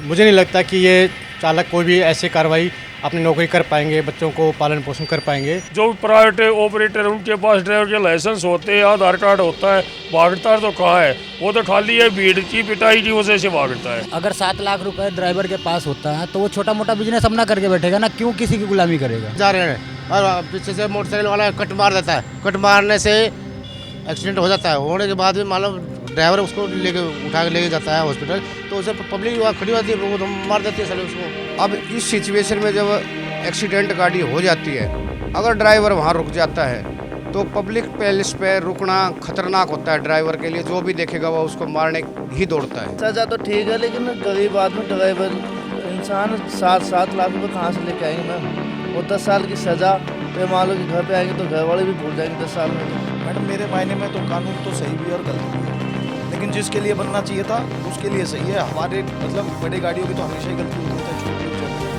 मुझे नहीं लगता कि ये चालक कोई भी ऐसी कार्रवाई अपनी नौकरी कर पाएंगे, बच्चों को पालन पोषण कर पाएंगे। जो प्राइवेट ऑपरेटर उनके पास ड्राइवर के लाइसेंस होते हैं, आधार कार्ड होता है, भागता तो कहाँ है, वो तो खाली है भीड़ की पिटाई की वजह से भागता है। अगर 7 लाख रुपए ड्राइवर के पास होता है तो वो छोटा मोटा बिजनेस अपना करके बैठेगा ना, क्यों किसी की गुलामी करेगा। जा रहे हैं और पीछे से मोटरसाइकिल वाला कट मार देता है, कट मारने से एक्सीडेंट हो जाता है, होने के बाद भी मान लो ड्राइवर उसको लेके उठा के लेके जाता है हॉस्पिटल, तो उसे पब्लिक वहाँ खड़ी होती है, वो तो मार देती है साले उसको। अब इस सिचुएशन में जब एक्सीडेंट गाड़ी हो जाती है, अगर ड्राइवर वहाँ रुक जाता है तो पब्लिक प्लेस पे रुकना खतरनाक होता है ड्राइवर के लिए। जो भी देखेगा वो उसको मारने ही दौड़ता है। सजा तो ठीक है, लेकिन गरीब आदमी ड्राइवर इंसान 7 लाख रुपये कहाँ से लेके आएंगे मैम। वो 10 साल की सजा पे मान लो कि घर पे आएंगे तो घर वाले भी भूल जाएंगे 10 साल में। मैडम मेरे मायने में तो कानून तो सही भी और गलत भी है, लेकिन जिसके लिए बनना चाहिए था उसके लिए सही है। हमारे मतलब बड़े गाड़ियों की तो हमेशा ही गलती होती है, छोटी हो जाती है,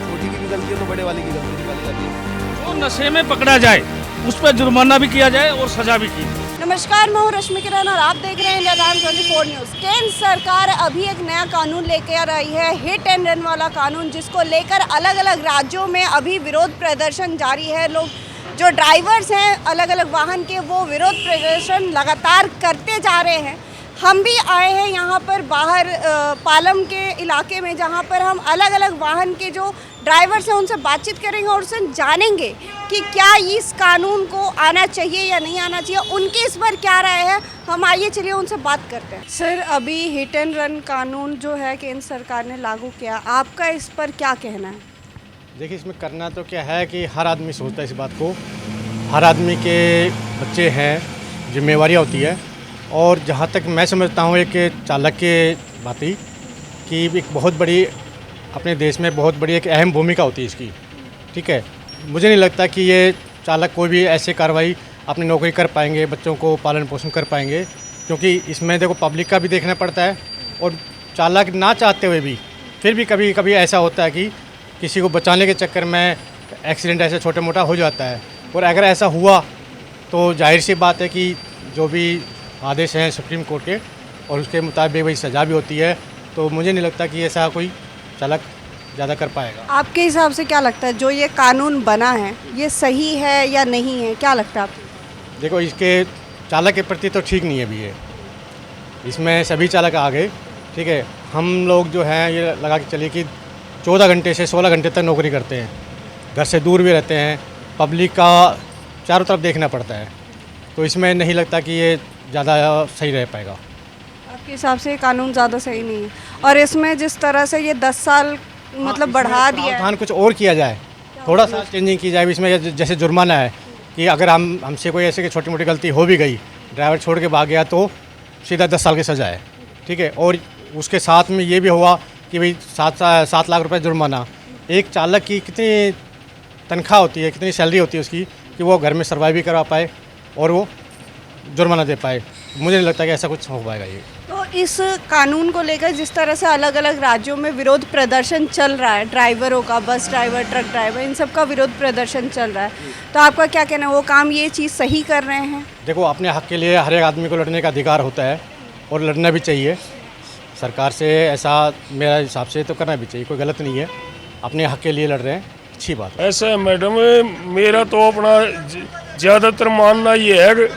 छोटी की भी गलती है तो बड़े वाले की गलती निकाली जाती है। जो नशे में पकड़ा जाए उस पर जुर्माना भी किया जाए और सजा भी की। नमस्कार, मैं हूँ रश्मि किरण और आप देख रहे हैं इंडिया टाइम्स 24 न्यूज़। केंद्र सरकार अभी एक नया कानून लेकर आई है, हिट एंड रन वाला कानून, जिसको लेकर अलग अलग राज्यों में अभी विरोध प्रदर्शन जारी है। लोग जो ड्राइवर्स हैं अलग अलग वाहन के, वो विरोध प्रदर्शन लगातार करते जा रहे हैं। हम भी आए हैं यहाँ पर बाहर पालम के इलाके में, जहाँ पर हम अलग अलग वाहन के जो ड्राइवर्स हैं उनसे बातचीत करेंगे और उनसे जानेंगे कि क्या इस कानून को आना चाहिए या नहीं आना चाहिए, उनकी इस पर क्या राय है। हम आइए चलिए उनसे बात करते हैं। सर, अभी हिट एंड रन कानून जो है केंद्र सरकार ने लागू किया, आपका इस पर क्या कहना है? देखिए, इसमें करना तो क्या है कि हर आदमी सोचता है इस बात को, हर आदमी के बच्चे हैं, जिम्मेवारियाँ होती है। और जहाँ तक मैं समझता हूँ एक चालक के बात ही कि एक बहुत बड़ी अपने देश में बहुत बड़ी एक अहम भूमिका होती है इसकी, ठीक है। मुझे नहीं लगता कि ये चालक कोई भी ऐसे कार्रवाई अपनी नौकरी कर पाएंगे, बच्चों को पालन पोषण कर पाएंगे, क्योंकि इसमें देखो पब्लिक का भी देखना पड़ता है और चालक ना चाहते हुए भी फिर भी कभी कभी ऐसा होता है कि किसी को बचाने के चक्कर में एक्सीडेंट ऐसे छोटा मोटा हो जाता है। और अगर ऐसा हुआ तो जाहिर सी बात है कि जो भी आदेश हैं सुप्रीम कोर्ट के और उसके मुताबिक वही सज़ा भी होती है। तो मुझे नहीं लगता कि ऐसा कोई चालक ज़्यादा कर पाएगा। आपके हिसाब से क्या लगता है जो ये कानून बना है ये सही है या नहीं है, क्या लगता है आपको? देखो, इसके चालक के प्रति तो ठीक नहीं है अभी ये, इसमें सभी चालक आ गए, ठीक है। हम लोग जो हैं ये लगा के चलिए कि 14 घंटे से 16 घंटे तक नौकरी करते हैं, घर से दूर भी रहते हैं, पब्लिक का चारों तरफ देखना पड़ता है, तो इसमें नहीं लगता कि ये ज़्यादा सही रह पाएगा। आपके हिसाब से ये कानून ज़्यादा सही नहीं है, और इसमें जिस तरह से ये 10 साल मतलब बढ़ा दिया है, प्रावधान कुछ और किया जाए, थोड़ा सा चेंजिंग की जाए इसमें। जैसे जुर्माना है कि अगर हमसे कोई ऐसे कि छोटी मोटी गलती हो भी गई, ड्राइवर छोड़ के भाग गया तो सीधा 10 साल की सज़ा है, ठीक है। और उसके साथ में ये भी हुआ कि भाई 7 लाख रुपए जुर्माना। एक चालक की कितनी तनख्वाह होती है, कितनी सैलरी होती है उसकी कि वो घर में सर्वाइव भी करवा पाए और वो जुर्माना दे पाए। मुझे नहीं लगता कि ऐसा कुछ हो पाएगा ये। तो इस कानून को लेकर जिस तरह से अलग अलग राज्यों में विरोध प्रदर्शन चल रहा है, ड्राइवरों का, बस ड्राइवर, ट्रक ड्राइवर, इन सब का विरोध प्रदर्शन चल रहा है, तो आपका क्या कहना है, वो काम ये चीज़ सही कर रहे हैं? देखो, अपने हक़ के लिए हर एक आदमी को लड़ने का अधिकार होता है और लड़ना भी चाहिए। सरकार से ऐसा मेरा हिसाब से तो करना भी चाहिए, कोई गलत नहीं है, अपने हक़ के लिए लड़ रहे हैं, अच्छी बात है। ऐसा है मैडम, मेरा तो अपना ज़्यादातर मानना ये है कि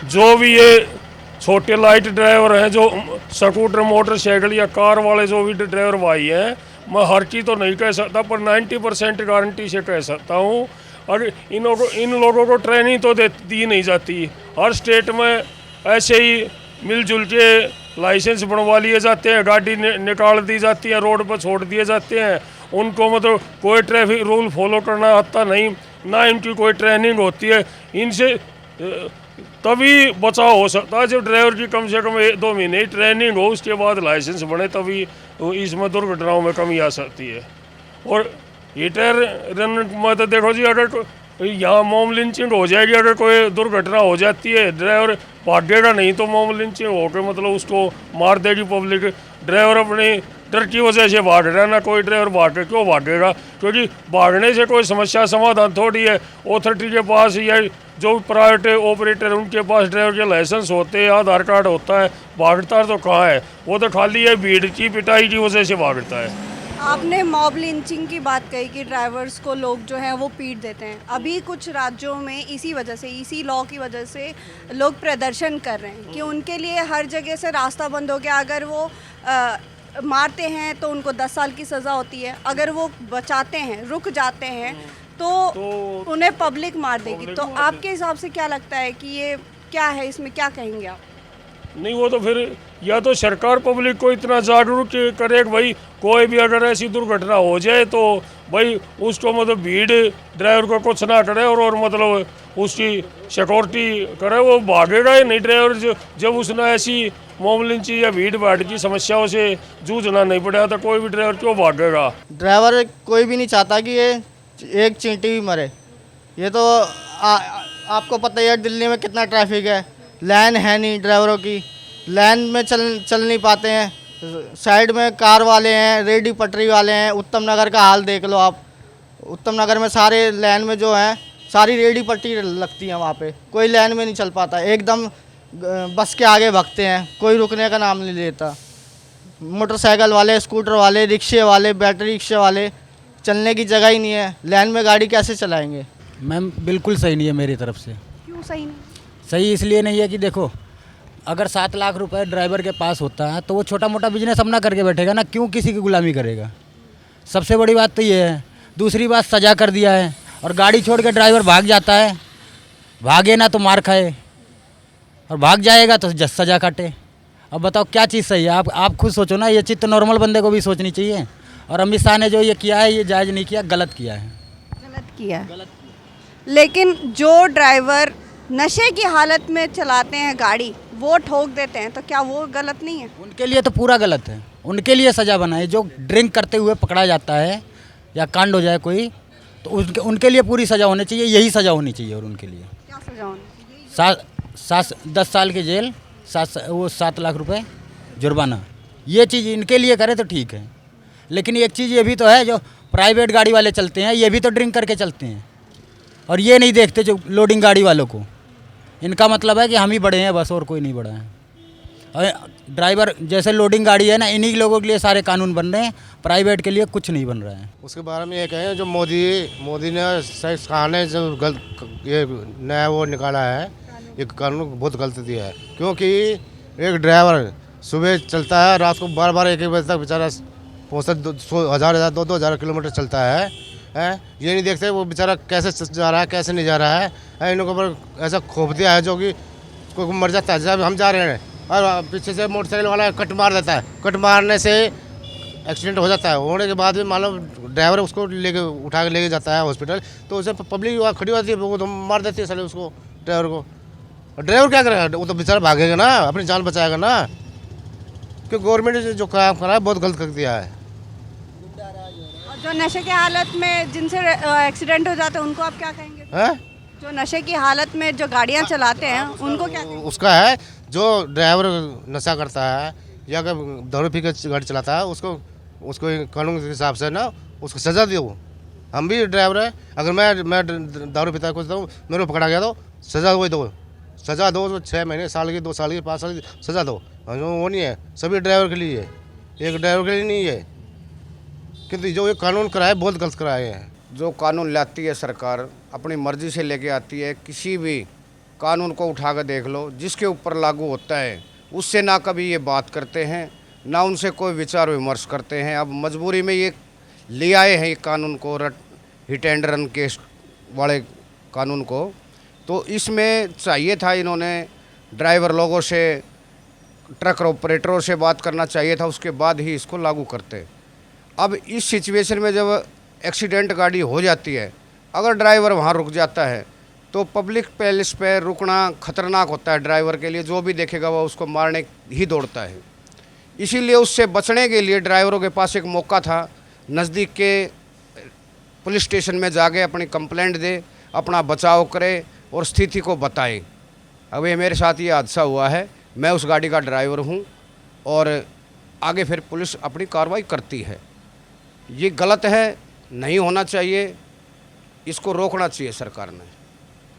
जो भी ये छोटे लाइट ड्राइवर हैं, जो स्कूटर, मोटरसाइकिल या कार वाले जो भी ड्राइवर भाई हैं, मैं हर चीज़ तो नहीं कह सकता पर 90% गारंटी से कह सकता हूँ। और इन लोगों को ट्रेनिंग तो दी नहीं जाती। हर स्टेट में ऐसे ही मिलजुल के लाइसेंस बनवा लिए जाते हैं, गाड़ी निकाल दी जाती है, रोड पर छोड़ दिए जाते हैं। उनको मतलब कोई ट्रैफिक रूल फॉलो करना आता नहीं, ना इनकी कोई ट्रेनिंग होती है। इनसे तभी बचाव हो सकता है जब ड्राइवर की कम से कम 1-2 महीने ही ट्रेनिंग हो, उसके बाद लाइसेंस बने, तभी इसमें दुर्घटनाओं में कमी आ सकती है। और हिटर रन में तो देखो जी, अगर यहाँ मॉब लिंचिंग हो जाएगी, अगर कोई दुर्घटना हो जाती है, ड्राइवर भागेगा नहीं तो मॉब लिंचिंग होकर मतलब उसको मार देगी पब्लिक। ड्राइवर अपनी डर की वजह से भाग रहा है, ना कोई ड्राइवर भागे क्यों भागेगा, क्योंकि भागने से कोई समस्या समाधान थोड़ी है। अथॉरिटी के पास या जो प्राइवेट ऑपरेटर उनके पास ड्राइवर के लाइसेंस होते हैं, आधार कार्ड होता है, भागता तो कहाँ है? वो तो खाली है भीड़ की पिटाई की वजह से भागता है। आपने मॉब लिंचिंग की बात कही कि ड्राइवर्स को लोग जो हैं वो पीट देते हैं। अभी कुछ राज्यों में इसी वजह से, इसी लॉ की वजह से लोग प्रदर्शन कर रहे हैं कि उनके लिए हर जगह से रास्ता बंद हो गया। अगर वो मारते हैं तो उनको 10 साल की सज़ा होती है, अगर वो बचाते हैं, रुक जाते हैं तो उन्हें पब्लिक मार देगी। तो आपके हिसाब से क्या लगता है कि ये क्या है, इसमें क्या कहेंगे आप? नहीं, वो तो फिर या तो सरकार पब्लिक को इतना जागरूक करे कि भाई कोई भी अगर ऐसी दुर्घटना हो जाए तो भाई उसको मतलब भीड़ ड्राइवर को कुछ ना करे और मतलब उसकी सिक्योरिटी करे, वो भागेगा ही नहीं ड्राइवर। जब उसने ऐसी मॉब लिंचिंग या भीड़ भाड़ की समस्याओं से जूझना नहीं पड़ा तो कोई भी ड्राइवर क्यों भागेगा? ड्राइवर कोई भी नहीं चाहता कि ये एक चींटी भी मरे। ये तो आपको पता ही है दिल्ली में कितना ट्रैफिक है, लाइन है नहीं ड्राइवरों की, लाइन में चल नहीं पाते हैं। साइड में कार वाले हैं, रेडी पटरी वाले हैं। उत्तम नगर का हाल देख लो आप। उत्तम नगर में सारे लाइन में जो है सारी रेडी पटरी लगती है, वहाँ पे कोई लाइन में नहीं चल पाता, एकदम बस के आगे भागते हैं, कोई रुकने का नाम नहीं लेता। मोटरसाइकिल वाले, स्कूटर वाले, रिक्शे वाले, बैटरी रिक्शे वाले, चलने की जगह ही नहीं है, लाइन में गाड़ी कैसे चलाएंगे? मैम बिल्कुल सही नहीं है मेरी तरफ से। क्यों सही नहीं? सही इसलिए नहीं है कि देखो, अगर 7 लाख रुपए ड्राइवर के पास होता है तो वो छोटा मोटा बिजनेस अपना करके बैठेगा ना, क्यों किसी की गुलामी करेगा? सबसे बड़ी बात तो ये है। दूसरी बात, सजा कर दिया है और गाड़ी छोड़ के ड्राइवर भाग जाता है। भागे ना तो मार खाए और भाग जाएगा तो सजा काटे। अब बताओ क्या चीज़ सही है? आप खुद सोचो ना। ये चीज़ तो नॉर्मल बंदे को भी सोचनी चाहिए। और अमित शाह ने जो ये किया है ये जायज़ नहीं किया, गलत किया है। गलत किया है। लेकिन जो ड्राइवर नशे की हालत में चलाते हैं गाड़ी, वो ठोक देते हैं, तो क्या वो गलत नहीं है? उनके लिए तो पूरा गलत है। उनके लिए सज़ा बनाए। जो ड्रिंक करते हुए पकड़ा जाता है या कांड हो जाए कोई, तो उनके लिए पूरी सज़ा होनी चाहिए। यही सज़ा होनी चाहिए। और उनके लिए क्या सजा होनी चाहिए? 10 साल की जेल, 7 लाख रुपए जुर्माना। ये चीज़ इनके लिए करे तो ठीक है। लेकिन एक चीज़ ये भी तो है, जो प्राइवेट गाड़ी वाले चलते हैं ये भी तो ड्रिंक करके चलते हैं और ये नहीं देखते जो लोडिंग गाड़ी वालों को। इनका मतलब है कि हम ही बड़े हैं बस, और कोई नहीं बड़ा है। और ड्राइवर जैसे लोडिंग गाड़ी है ना, इन्हीं लोगों के लिए सारे कानून बन रहे हैं, प्राइवेट के लिए कुछ नहीं बन रहा है। उसके बारे में ये कहें, जो मोदी ने सही कहा ने जो ये नया वो निकाला है, ये कानून बहुत गलत दिया है। क्योंकि एक ड्राइवर सुबह चलता है, रात को 12-12 1-1 बजे तक बेचारा पहुँचता, 2,000 किलोमीटर चलता है। ये नहीं देखते वो बेचारा कैसे जा रहा है, कैसे नहीं जा रहा है। इन लोगों पर ऐसा खोप दिया है जो कि कोई मर जाता है। जब हम जा रहे हैं और पीछे से मोटरसाइकिल वाला कट मार देता है, कट मारने से एक्सीडेंट हो जाता है। होने के बाद भी मान लो ड्राइवर उसको उठा के लेके जाता है हॉस्पिटल, तो उसे पब्लिक वहाँ खड़ी होती है, वो तो मार देती है साले उसको, ड्राइवर को। ड्राइवर क्या करेगा? वो तो बेचारा भागेगा ना, अपनी जान बचाएगा ना। क्योंकि गवर्नमेंट ने जो काम करा है बहुत गलत कर दिया है। जो नशे की हालत में जिनसे एक्सीडेंट हो जाते हैं उनको आप क्या कहेंगे? जो नशे की हालत में जो गाड़ियां चलाते हैं उनको क्या कहेंगे? उसका है जो ड्राइवर नशा करता है या अगर दारू पी कर गाड़ी चलाता है, उसको कानून के हिसाब से ना उसको सज़ा दो। हम भी ड्राइवर है, अगर मैं दारू पीता कुछ तो मेरे को पकड़ा गया तो सज़ा वही दो, सज़ा दो। उसको 6 महीने, साल की, 2 साल की, 5 साल की सज़ा दो। वो नहीं है, सभी ड्राइवर के लिए, एक ड्राइवर के लिए नहीं है। क्योंकि जो ये कानून कराए बहुत गलत कराए हैं। जो कानून लाती है सरकार अपनी मर्जी से लेके आती है। किसी भी कानून को उठा कर देख लो, जिसके ऊपर लागू होता है उससे ना कभी ये बात करते हैं, ना उनसे कोई विचार विमर्श करते हैं। अब मजबूरी में ये ले आए हैं ये कानून को, हिट एंड रन केस वाले कानून को। तो इसमें चाहिए था इन्होंने ड्राइवर लोगों से, ट्रक ऑपरेटरों से बात करना चाहिए था, उसके बाद ही इसको लागू करते। अब इस सिचुएशन में जब एक्सीडेंट गाड़ी हो जाती है, अगर ड्राइवर वहाँ रुक जाता है तो पब्लिक प्लेस पे रुकना खतरनाक होता है ड्राइवर के लिए। जो भी देखेगा वो उसको मारने ही दौड़ता है। इसीलिए उससे बचने के लिए ड्राइवरों के पास एक मौका था, नज़दीक के पुलिस स्टेशन में जाके अपनी कंप्लेंट दे, अपना बचाव करे और स्थिति को बताए। अब ये मेरे साथ ये हादसा हुआ है, मैं उस गाड़ी का ड्राइवर हूँ और आगे फिर पुलिस अपनी कार्रवाई करती है। ये गलत है, नहीं होना चाहिए, इसको रोकना चाहिए सरकार ने।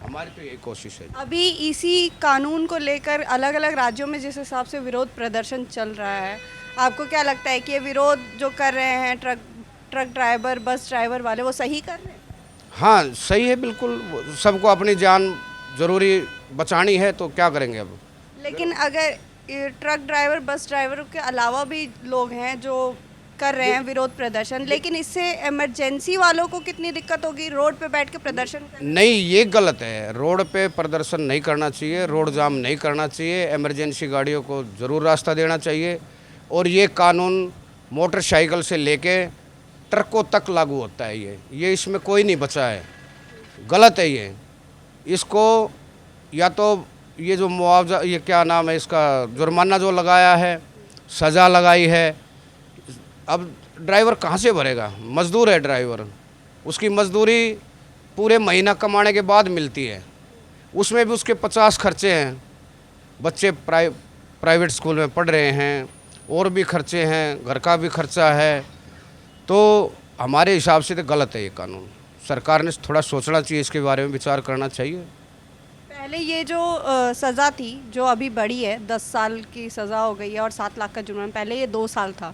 हमारी तो यही कोशिश है। अभी इसी कानून को लेकर अलग अलग राज्यों में जिस हिसाब से विरोध प्रदर्शन चल रहा है, आपको क्या लगता है कि ये विरोध जो कर रहे हैं ट्रक ड्राइवर, बस ड्राइवर वाले, वो सही कर रहे हैं? हाँ, सही है बिल्कुल। सबको अपनी जान ज़रूरी बचानी है तो क्या करेंगे अब। लेकिन अगर ये ट्रक ड्राइवर, बस ड्राइवर के अलावा भी लोग हैं जो कर रहे हैं विरोध प्रदर्शन, लेकिन इससे इमरजेंसी वालों को कितनी दिक्कत होगी रोड पे बैठ के प्रदर्शन करने? नहीं, ये गलत है। रोड पे प्रदर्शन नहीं करना चाहिए, रोड जाम नहीं करना चाहिए। इमरजेंसी गाड़ियों को ज़रूर रास्ता देना चाहिए। और ये कानून मोटरसाइकिल से लेके ट्रकों तक लागू होता है। ये इसमें कोई नहीं बचा है। गलत है ये। इसको या तो ये जो मुआवजा, ये क्या नाम है इसका, जुर्माना जो लगाया है, सज़ा लगाई है, अब ड्राइवर कहाँ से भरेगा? मज़दूर है ड्राइवर, उसकी मज़दूरी पूरे महीना कमाने के बाद मिलती है, उसमें भी उसके 50 खर्चे हैं। बच्चे प्राइवेट स्कूल में पढ़ रहे हैं, और भी खर्चे हैं, घर का भी खर्चा है। तो हमारे हिसाब से तो गलत है ये कानून। सरकार ने थोड़ा सोचना चाहिए, इसके बारे में विचार करना चाहिए। पहले ये जो सज़ा थी जो अभी बढ़ी है, 10 साल की सज़ा हो गई है और 7 लाख का जुर्माना, पहले ये 2 साल था।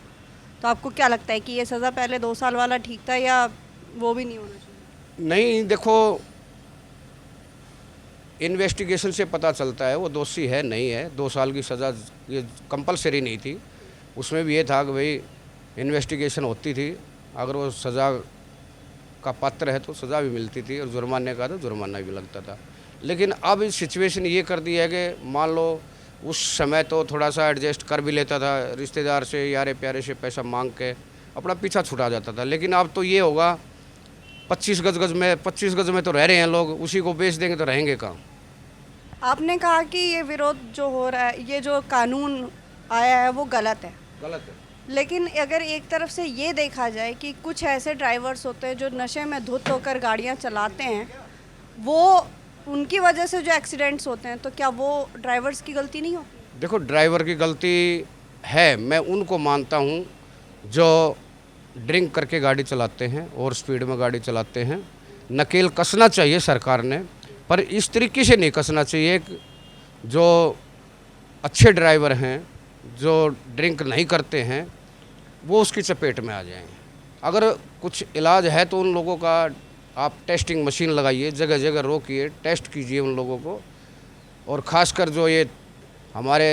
तो आपको क्या लगता है कि ये सज़ा पहले 2 साल वाला ठीक था या वो भी नहीं होना चाहिए? नहीं, देखो, इन्वेस्टिगेशन से पता चलता है वो दोषी है नहीं है। 2 साल की सज़ा ये कंपलसरी नहीं थी, उसमें भी ये था कि भाई इन्वेस्टिगेशन होती थी, अगर वो सज़ा का पात्र है तो सज़ा भी मिलती थी, और जुर्माने का तो जुर्माना भी लगता था। लेकिन अब इस सिचुएशन ये कर दी है कि मान लो उस समय तो थोड़ा सा एडजस्ट कर भी लेता था, रिश्तेदार से, यारे प्यारे से पैसा मांग के अपना पीछा छुटा जाता था। लेकिन अब तो ये होगा 25 गज में तो रह रहे हैं लोग, उसी को बेच देंगे तो रहेंगे कहाँ? आपने कहा कि ये विरोध जो हो रहा है, ये जो कानून आया है वो गलत है। गलत है। लेकिन अगर एक तरफ से ये देखा जाए कि कुछ ऐसे ड्राइवर्स होते हैं जो नशे में धुत होकर गाड़ियाँ चलाते हैं, वो उनकी वजह से जो एक्सीडेंट्स होते हैं, तो क्या वो ड्राइवर्स की गलती नहीं होती? देखो, ड्राइवर की गलती है, मैं उनको मानता हूँ जो ड्रिंक करके गाड़ी चलाते हैं और स्पीड में गाड़ी चलाते हैं। नकेल कसना चाहिए सरकार ने, पर इस तरीके से नहीं कसना चाहिए। जो अच्छे ड्राइवर हैं, जो ड्रिंक नहीं करते हैं, वो उसकी चपेट में आ जाएंगे। अगर कुछ इलाज है तो उन लोगों का आप टेस्टिंग मशीन लगाइए, जगह जगह रोकिए, टेस्ट कीजिए उन लोगों को। और ख़ासकर जो ये हमारे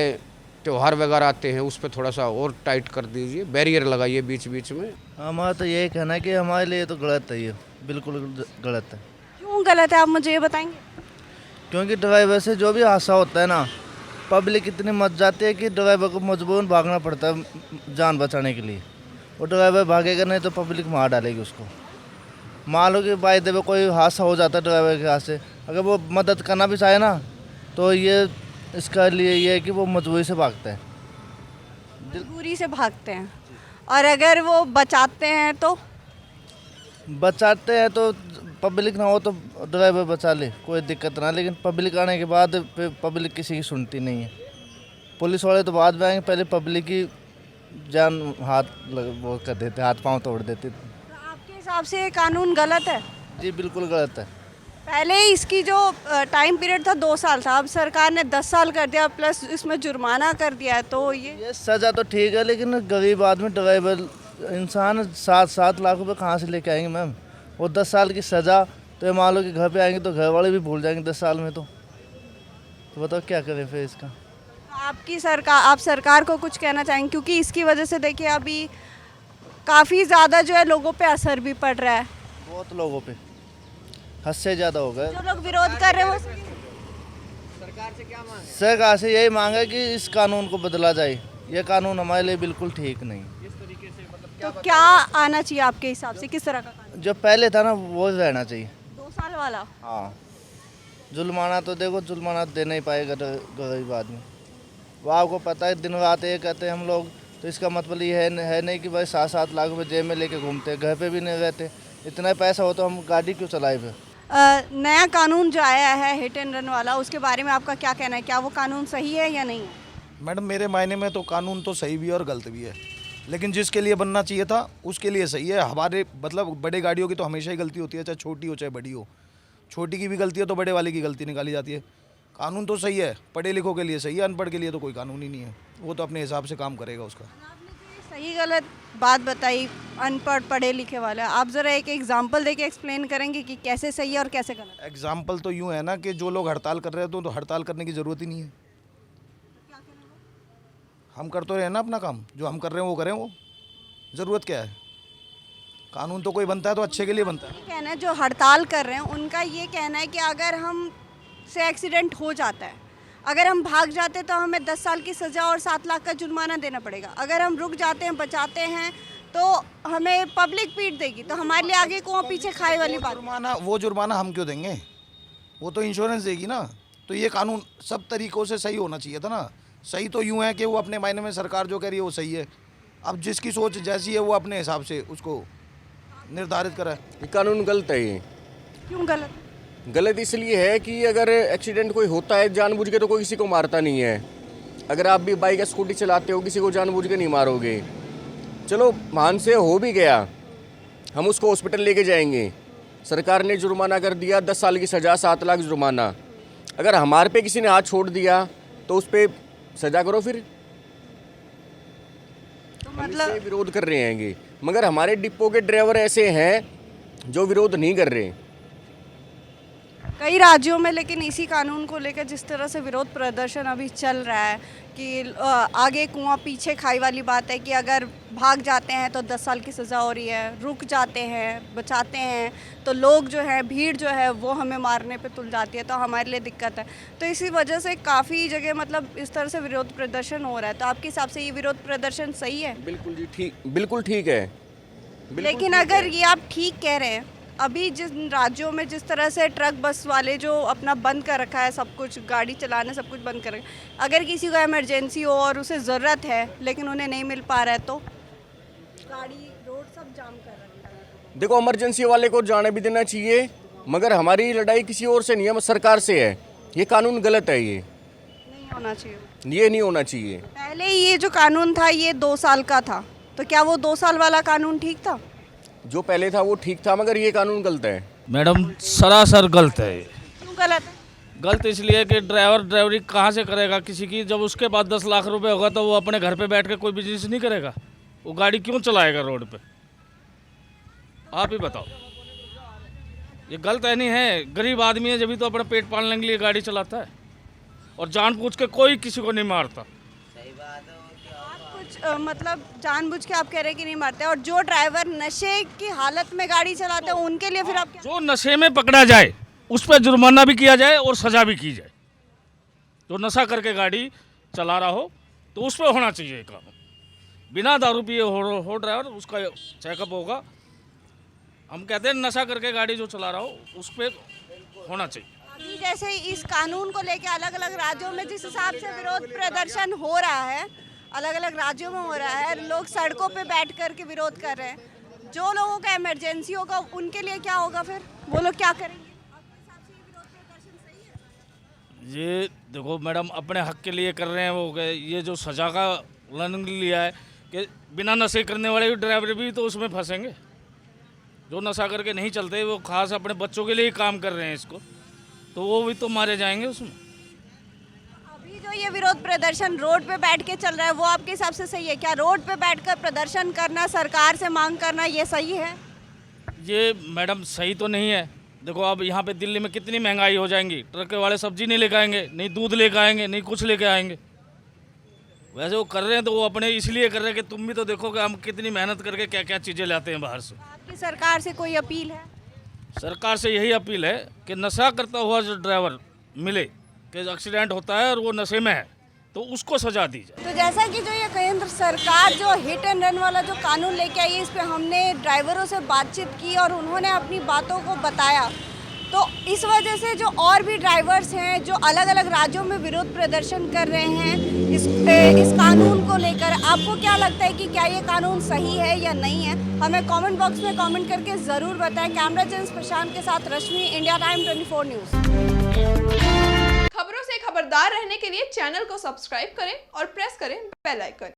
त्यौहार वगैरह आते हैं, उस पर थोड़ा सा और टाइट कर दीजिए, बैरियर लगाइए बीच बीच में। हमारा तो यही कहना है कि हमारे लिए तो गलत है, ये बिल्कुल गलत है। क्यों गलत है, आप मुझे ये बताएंगे? क्योंकि ड्राइवर से जो भी हादसा होता है ना, पब्लिक इतनी मच जाती है कि ड्राइवर को मजबूरन भागना पड़ता है जान बचाने के लिए। वो ड्राइवर भागेगा नहीं तो पब्लिक मार डालेगी उसको। मान लो कि बाई द वे कोई हादसा हो जाता है ड्राइवर के हाथ से, अगर वो मदद करना भी चाहे ना, तो ये इसका लिए ये है कि वो मजबूरी से भागता है। मजबूरी से भागते हैं, और अगर वो बचाते हैं तो पब्लिक ना हो तो ड्राइवर बचा ले, कोई दिक्कत ना। लेकिन पब्लिक आने के बाद फिर पब्लिक किसी की सुनती नहीं है। पुलिस वाले तो बाद में आएंगे, पहले पब्लिक की जान वो कर देते, हाथ पांव तोड़ देते। तो आपके हिसाब से ये कानून गलत है? जी बिल्कुल गलत है। पहले इसकी जो टाइम पीरियड था 2 साल था, अब सरकार ने 10 साल कर दिया, प्लस इसमें जुर्माना कर दिया है। तो ये सज़ा तो ठीक है, लेकिन गरीब आदमी ड्राइवर इंसान 7 लाख रुपए कहाँ से लेके आएंगे मैम? वो 10 साल की सज़ा, तो मान लो कि घर पे आएंगे तो घर वाले भी भूल जाएंगे 10 साल में। तो बताओ क्या करें फिर इसका? आप सरकार को कुछ कहना चाहेंगे? क्योंकि इसकी वजह से देखिए अभी काफ़ी ज़्यादा जो है लोगों पे असर भी पड़ रहा है। बहुत लोगों पे, हद से ज़्यादा हो गए। जो लोग विरोध कर रहे हैं वो सरकार से यही मांग है कि इस कानून को बदला जाए। ये कानून हमारे लिए बिल्कुल ठीक नहीं। तो क्या आना चाहिए आपके हिसाब से, किस तरह का कानून? जो पहले था ना वो रहना चाहिए, 2 साल वाला। हाँ, जुर्माना तो देखो, जुर्माना दे नहीं पाएगा गरीब आदमी। वो आपको पता है, दिन रात ये कहते हैं हम लोग, तो इसका मतलब ये है नहीं कि भाई 7-7 लाख रुपए जेब में लेके घूमते, घर पे भी नहीं रहते। इतना पैसा हो तो हम गाड़ी क्यों चलाए फिर? नया कानून जो आया है हिट एंड रन वाला, उसके बारे में आपका क्या कहना है? क्या वो कानून सही है या नहीं है? मैडम, मेरे मायने में तो कानून तो सही भी है और गलत भी है, लेकिन जिसके लिए बनना चाहिए था उसके लिए सही है। हमारे मतलब बड़े गाड़ियों की तो हमेशा ही गलती होती है, चाहे छोटी हो चाहे बड़ी हो। छोटी की भी गलती है तो बड़े वाले की गलती निकाली जाती है। कानून तो सही है, पढ़े लिखों के लिए सही है, अनपढ़ के लिए तो कोई कानून ही नहीं है। वो तो अपने हिसाब से काम करेगा उसका। सही गलत बात बताई, अनपढ़ पढ़े लिखे वाला, आप ज़रा एक एग्जांपल देके एक्सप्लेन करेंगे कि कैसे सही है और कैसे गलत? एग्जाम्पल तो यूँ है ना कि जो लोग हड़ताल कर रहे हैं तो हड़ताल करने की ज़रूरत ही नहीं है। हम कर तो रहे हैं ना अपना काम, जो हम कर रहे हैं वो करें, वो ज़रूरत क्या है? कानून तो कोई बनता है तो अच्छे के लिए बनता है। कहना है जो हड़ताल कर रहे हैं उनका ये कहना है कि अगर हम से एक्सीडेंट हो जाता है, अगर हम भाग जाते तो हमें 10 साल की सज़ा और 7 लाख का जुर्माना देना पड़ेगा। अगर हम रुक जाते हैं, बचाते हैं तो हमें पब्लिक पीट देगी, तो हमारे लिए आगे कुआं पीछे खाए वाली बात। वो जुर्माना हम क्यों देंगे? वो तो इंश्योरेंस देगी ना। तो ये कानून सब तरीक़ों से सही होना चाहिए था ना। सही तो यूँ है कि वो अपने मायने में सरकार जो कह रही है वो सही है। अब जिसकी सोच जैसी है वो अपने हिसाब से उसको निर्धारित करा है। ये कानून गलत है। ये क्यों गलत? गलत इसलिए है कि अगर एक्सीडेंट कोई होता है जानबूझ के तो कोई किसी को मारता नहीं है। अगर आप भी बाइक या स्कूटी चलाते हो किसी को जानबूझ के नहीं मारोगे। चलो मान से हो भी गया, हम उसको हॉस्पिटल लेके जाएंगे, सरकार ने जुर्माना कर दिया 10 साल की सज़ा 7 लाख जुर्माना। अगर हमारे पे किसी ने हाथ छोड़ दिया तो उस पर सज़ा करो फिर। तो मतलब विरोध कर रहे हैं, मगर हमारे डिपो के ड्राइवर ऐसे हैं जो विरोध नहीं कर रहे। कई राज्यों में लेकिन इसी कानून को लेकर जिस तरह से विरोध प्रदर्शन अभी चल रहा है कि आगे कुआं पीछे खाई वाली बात है कि अगर भाग जाते हैं तो 10 साल की सज़ा हो रही है, रुक जाते हैं, बचाते हैं तो लोग जो है, भीड़ जो है वो हमें मारने पे तुल जाती है, तो हमारे लिए दिक्कत है। तो इसी वजह से काफ़ी जगह मतलब इस तरह से विरोध प्रदर्शन हो रहा है। तो आपके हिसाब से ये विरोध प्रदर्शन सही है? बिल्कुल जी ठीक, बिल्कुल ठीक है। लेकिन अगर ये आप ठीक कह रहे हैं, अभी जिन राज्यों में जिस तरह से ट्रक बस वाले जो अपना बंद कर रखा है, सब कुछ गाड़ी चलाना सब कुछ बंद कर रखा है, अगर किसी को इमरजेंसी हो और उसे ज़रूरत है लेकिन उन्हें नहीं मिल पा रहा है तो गाड़ी रोड सब जाम कर रखा है। देखो इमरजेंसी वाले को जाने भी देना चाहिए, मगर हमारी लड़ाई किसी और से नहीं है, सरकार से है। ये कानून गलत है, ये नहीं होना चाहिए, ये नहीं होना चाहिए। पहले ये जो कानून था ये 2 साल का था, तो क्या वो 2 साल वाला कानून ठीक था? जो पहले था वो ठीक था, मगर ये कानून गलत है। मैडम सरासर गलत है। क्यों गलत है? गलत इसलिए कि ड्राइवर ड्राइवरी कहाँ से करेगा किसी की, जब उसके पास 10 लाख रुपए होगा तो वो अपने घर पे बैठ के कोई बिजनेस नहीं करेगा। वो गाड़ी क्यों चलाएगा रोड पे? आप ही बताओ। ये गलत है नहीं है, गरीब आदमी है जब भी तो अपना पेट पालने के लिए गाड़ी चलाता है, और जानबूझ के कोई किसी को नहीं मारता। मतलब जानबूझ के आप कह रहे हैं कि नहीं मारते, और जो ड्राइवर नशे की हालत में गाड़ी चलाते हैं उनके लिए फिर आप क्या? जो नशे में पकड़ा जाए उस पर जुर्माना भी किया जाए और सज़ा भी की जाए। जो नशा करके गाड़ी चला रहा हो तो उस पर होना चाहिए कानून। बिना दारू पिए हो ड्राइवर, उसका चेकअप होगा। हम कहते हैं नशा करके गाड़ी जो चला रहा हो उस पर होना चाहिए। अभी जैसे इस कानून को लेकर अलग अलग राज्यों में जिस हिसाब से विरोध प्रदर्शन हो रहा है, अलग अलग राज्यों में हो रहा है, लोग सड़कों पे बैठ कर के विरोध कर रहे हैं। जो लोगों का इमरजेंसी होगा उनके लिए क्या होगा फिर? वो लोग क्या करेंगे? आपके हिसाब से ये विरोध प्रदर्शन सही है? ये देखो मैडम, अपने हक के लिए कर रहे हैं वो। ये जो सजा का उल्लंघन लिया है कि बिना नशे करने वाले ड्राइवर भी तो उसमें फंसेंगे। जो नशा करके नहीं चलते वो खास अपने बच्चों के लिए ही काम कर रहे हैं इसको, तो वो भी तो मारे जाएंगे उसमें। अभी जो ये विरोध प्रदर्शन रोड पे बैठ के चल रहा है वो आपके हिसाब से सही है क्या? रोड पे बैठकर प्रदर्शन करना, सरकार से मांग करना, ये सही है? ये मैडम सही तो नहीं है। देखो अब यहाँ पे दिल्ली में कितनी महंगाई हो जाएंगी, ट्रक वाले सब्जी नहीं लेकर आएंगे, नहीं दूध लेकर आएंगे, नहीं कुछ लेकर आएंगे। वैसे वो कर रहे हैं तो वो अपने इसलिए कर रहे हैं कि तुम भी तो देखो कि हम कितनी मेहनत करके क्या क्या चीज़ें लाते हैं बाहर से। आपकी सरकार से कोई अपील है? सरकार से यही अपील है कि नशा करता हुआ जो ड्राइवर मिले कि एक्सीडेंट होता है और वो नशे में है तो उसको सजा दी जाए। तो जैसा कि जो ये केंद्र सरकार जो हिट एंड रन वाला जो कानून लेके आई है, इस पे हमने ड्राइवरों से बातचीत की और उन्होंने अपनी बातों को बताया, तो इस वजह से जो और भी ड्राइवर्स हैं जो अलग अलग राज्यों में विरोध प्रदर्शन कर रहे हैं इस कानून को लेकर, आपको क्या लगता है कि क्या ये कानून सही है या नहीं है? हमें कमेंट बॉक्स में कमेंट करके ज़रूर बताएं। कैमरा जर्नलिस्ट प्रशांत के साथ रश्मि, इंडिया टाइम 24 न्यूज़। खबरों से खबरदार रहने के लिए चैनल को सब्सक्राइब करें और प्रेस करें बेल आइकन।